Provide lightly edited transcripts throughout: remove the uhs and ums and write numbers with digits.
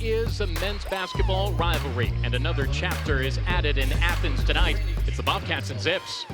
is a men's basketball rivalry, and another chapter is added in Athens tonight. It's the Bobcats and Zips.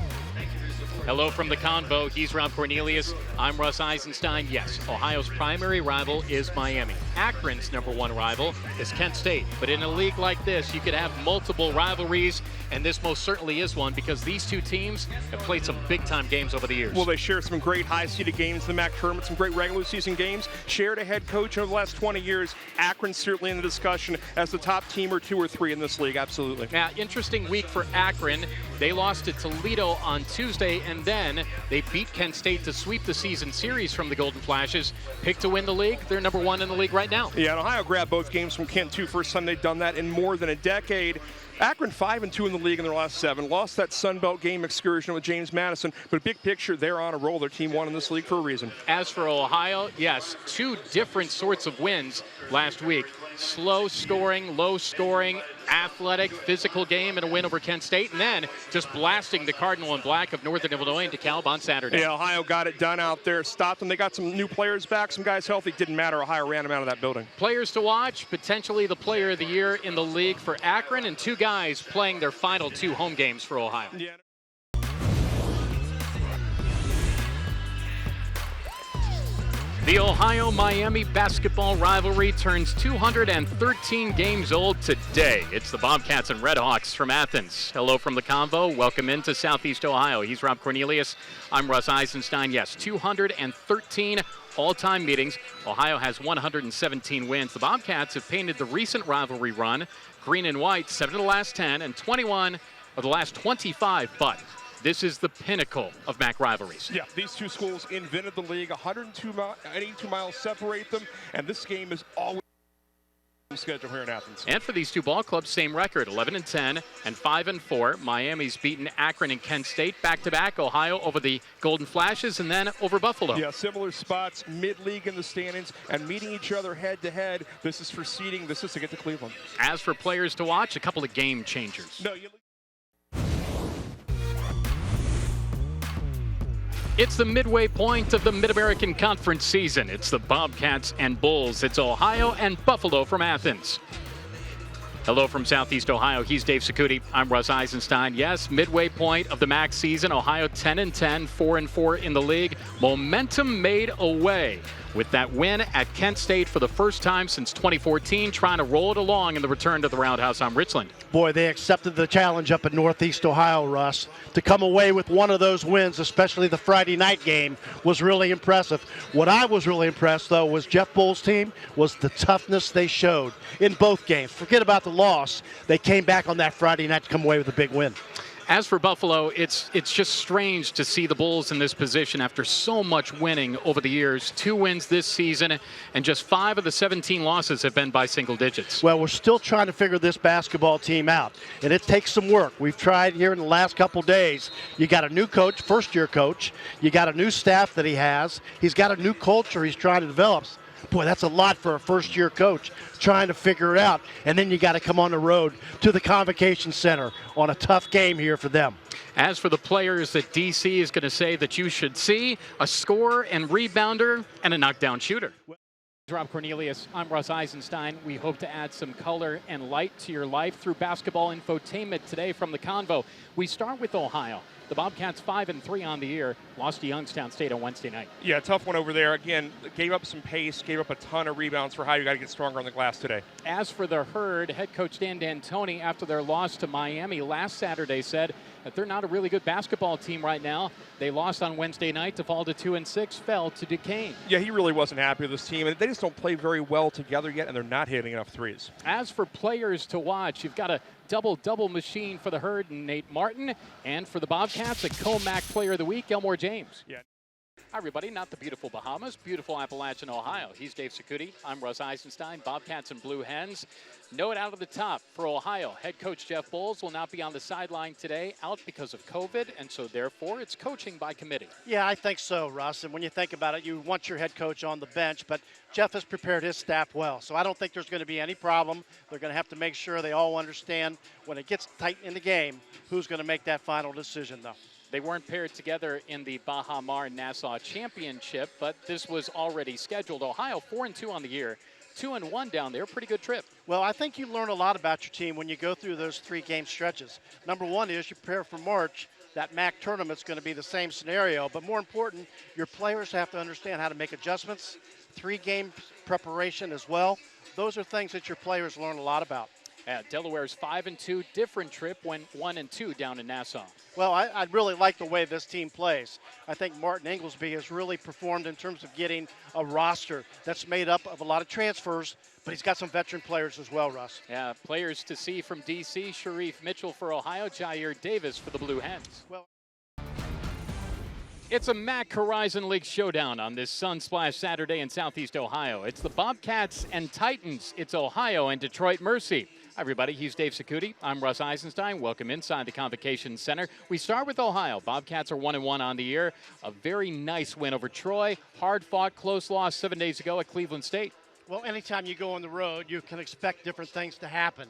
Hello from the Convo. He's Rob Cornelius. I'm Russ Eisenstein. Yes, Ohio's primary rival is Miami. Akron's number one rival is Kent State. But in a league like this, you could have multiple rivalries, and this most certainly is one because these two teams have played some big-time games over the years. Well, they share some great high-seeded games in the MAC tournament, some great regular season games. Shared a head coach over the last 20 years. Akron's certainly in the discussion as the top team or two or three in this league, absolutely. Now, interesting week for Akron. They lost to Toledo on Tuesday, and then they beat Kent State to sweep the season series from the Golden Flashes. Picked to win the league. They're number one in the league right now. Yeah, and Ohio grabbed both games from Kent, too. First time they've done that in more than a decade. Akron 5-2 in the league in their last 7. Lost that Sun Belt game excursion with James Madison, but big picture, they're on a roll. Their team won in this league for a reason. As for Ohio, yes, two different sorts of wins last week. Slow scoring, low scoring, athletic, physical game, and a win over Kent State, and then just blasting the Cardinal and Black of Northern Illinois into DeKalb on Saturday. Yeah, Ohio got it done out there, stopped them. They got some new players back, some guys healthy. Didn't matter. Ohio ran them out of that building. Players to watch, potentially the player of the year in the league for Akron, and two guys playing their final 2 home games for Ohio. Yeah. The Ohio-Miami basketball rivalry turns 213 games old today. It's the Bobcats and Redhawks from Athens. Hello from the Convo. Welcome into Southeast Ohio. He's Rob Cornelius. I'm Russ Eisenstein. Yes, 213 all-time meetings. Ohio has 117 wins. The Bobcats have painted the recent rivalry run green and white, 7 of the last 10 and 21 of the last 25, but this is the pinnacle of MAC rivalries. Yeah, these two schools invented the league. 182 miles separate them, and this game is always scheduled here in Athens. And for these two ball clubs, same record, 11-10 and 5-4. Miami's beaten Akron and Kent State back-to-back. Ohio over the Golden Flashes and then over Buffalo. Yeah, similar spots, mid-league in the standings, and meeting each other head-to-head. This is for seeding. This is to get to Cleveland. As for players to watch, a couple of game changers. It's the midway point of the Mid-American Conference season. It's the Bobcats and Bulls. It's Ohio and Buffalo from Athens. Hello from Southeast Ohio. He's Dave Cicutti. I'm Russ Eisenstein. Yes, midway point of the MAC season. Ohio 10-10, 4-4 in the league. Momentum made away with that win at Kent State for the first time since 2014, trying to roll it along in the return to the Roundhouse on Richland. Boy, they accepted the challenge up in Northeast Ohio, Russ. To come away with one of those wins, especially the Friday night game, was really impressive. What I was really impressed, though, was Jeff Bull's team, was the toughness they showed in both games. Forget about the loss. They came back on that Friday night to come away with a big win. As for Buffalo, it's just strange to see the Bulls in this position after so much winning over the years. 2 wins this season, and just 5 of the 17 losses have been by single digits. Well, we're still trying to figure this basketball team out, and it takes some work. We've tried here in the last couple days. You got a new coach, first-year coach. You got a new staff that he has. He's got a new culture he's trying to develop. Boy, that's a lot for a first-year coach trying to figure it out. And then you got to come on the road to the Convocation Center on a tough game here for them. As for the players that DC is going to say that you should see, a scorer and rebounder and a knockdown shooter. Rob Cornelius, I'm Russ Eisenstein. We hope to add some color and light to your life through basketball infotainment today from the Convo. We start with Ohio. The Bobcats 5-3 on the year, lost to Youngstown State on Wednesday night. Yeah, tough one over there. Again, gave up some pace, gave up a ton of rebounds for Ohio. You got to get stronger on the glass today. As for the Herd, head coach Dan D'Antoni, after their loss to Miami last Saturday, said that they're not a really good basketball team right now. They lost on Wednesday night to fall to 2-6, fell to Duquesne. Yeah, he really wasn't happy with this team, and they just don't play very well together yet, and they're not hitting enough threes. As for players to watch, you've got a double-double machine for the Herd and Nate Martin, and for the Bobcats, a co-MAC Player of the Week, Elmore James. Yeah. Hi, everybody. Not the beautiful Bahamas, beautiful Appalachian, Ohio. He's Dave Cicutti. I'm Russ Eisenstein. Bobcats and Blue Hens. Note out of the top for Ohio. Head coach Jeff Bulls will not be on the sideline today, out because of COVID, and so therefore it's coaching by committee. Yeah, I think so, Russ. And when you think about it, you want your head coach on the bench, but Jeff has prepared his staff well. So I don't think there's going to be any problem. They're going to have to make sure they all understand when it gets tight in the game, who's going to make that final decision, though. They weren't paired together in the Baha Mar Nassau Championship, but this was already scheduled. Ohio 4-2 on the year. 2-1 down there. Pretty good trip. Well, I think you learn a lot about your team when you go through those 3-game stretches. Number one is you prepare for March. That MAC tournament's going to be the same scenario, but more important, your players have to understand how to make adjustments, 3-game preparation as well. Those are things that your players learn a lot about. Delaware's 5-2, different trip, went 1-2 down in Nassau. Well, I really like the way this team plays. I think Martin Inglesby has really performed in terms of getting a roster that's made up of a lot of transfers, but he's got some veteran players as well, Russ. Yeah, players to see from D.C., Sharif Mitchell for Ohio, Jair Davis for the Blue Hens. Well, it's a MAC Horizon League showdown on this Sunsplash Saturday in Southeast Ohio. It's the Bobcats and Titans. It's Ohio and Detroit Mercy. Hi, everybody. He's Dave Sacuti. I'm Russ Eisenstein. Welcome inside the Convocation Center. We start with Ohio. Bobcats are 1-1 on the year. A very nice win over Troy. Hard-fought, close loss 7 days ago at Cleveland State. Well, anytime you go on the road, you can expect different things to happen.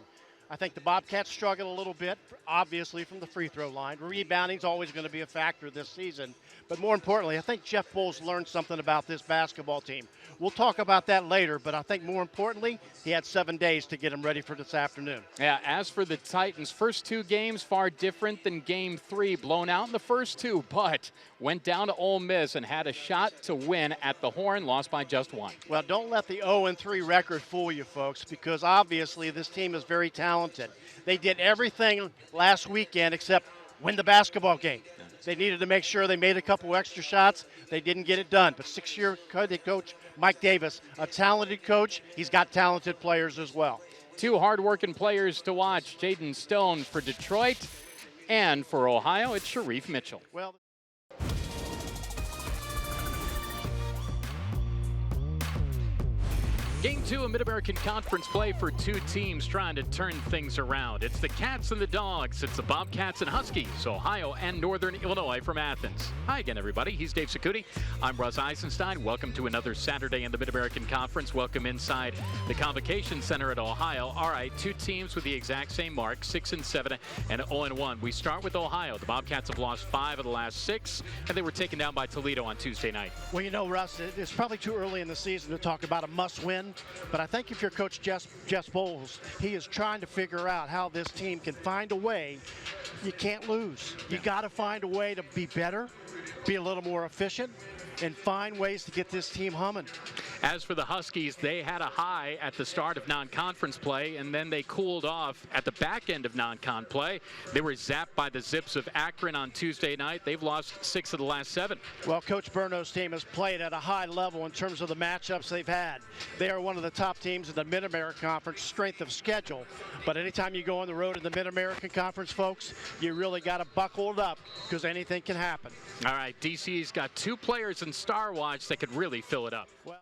I think the Bobcats struggle a little bit, obviously, from the free throw line. Rebounding is always going to be a factor this season. But more importantly, I think Jeff Bowles learned something about this basketball team. We'll talk about that later, but I think more importantly, he had 7 days to get them ready for this afternoon. Yeah, as for the Titans, first 2 games far different than Game 3. Blown out in the first 2, but went down to Ole Miss and had a shot to win at the Horn, lost by just 1. Well, don't let the 0-3 record fool you, folks, because obviously this team is very talented. They did everything last weekend except win the basketball game. They needed to make sure they made a couple extra shots. They didn't get it done. But 6-year coach Mike Davis, a talented coach. He's got talented players as well. 2 hard-working players to watch. Jaden Stone for Detroit, and for Ohio, it's Sharif Mitchell. Well, Game 2 of Mid-American Conference play for 2 teams trying to turn things around. It's the Cats and the Dogs. It's the Bobcats and Huskies, Ohio and Northern Illinois from Athens. Hi again, everybody. He's Dave Sacuti. I'm Russ Eisenstein. Welcome to another Saturday in the Mid-American Conference. Welcome inside the Convocation Center at Ohio. All right, 2 teams with the exact same mark, 6-7 and 0-1. We start with Ohio. The Bobcats have lost 5 of the last 6, and they were taken down by Toledo on Tuesday night. well, you know, Russ, it's probably too early in the season to talk about a must-win. But I think if you're Coach Jeff Bowles, he is trying to figure out how this team can find a way. You can't lose. You got to find a way to be better, be a little more efficient, and find ways to get this team humming. As for the Huskies, they had a high at the start of non-conference play, and then they cooled off at the back end of non-con play. They were zapped by the Zips of Akron on Tuesday night. They've lost 6 of the last 7. Well, Coach Burno's team has played at a high level in terms of the matchups they've had. They are one of the top teams in the Mid-American Conference, strength of schedule. But anytime you go on the road in the Mid-American Conference, folks, you really got to buckle it up because anything can happen. All right, DC's got 2 players in Star Watch that could really fill it up. Well,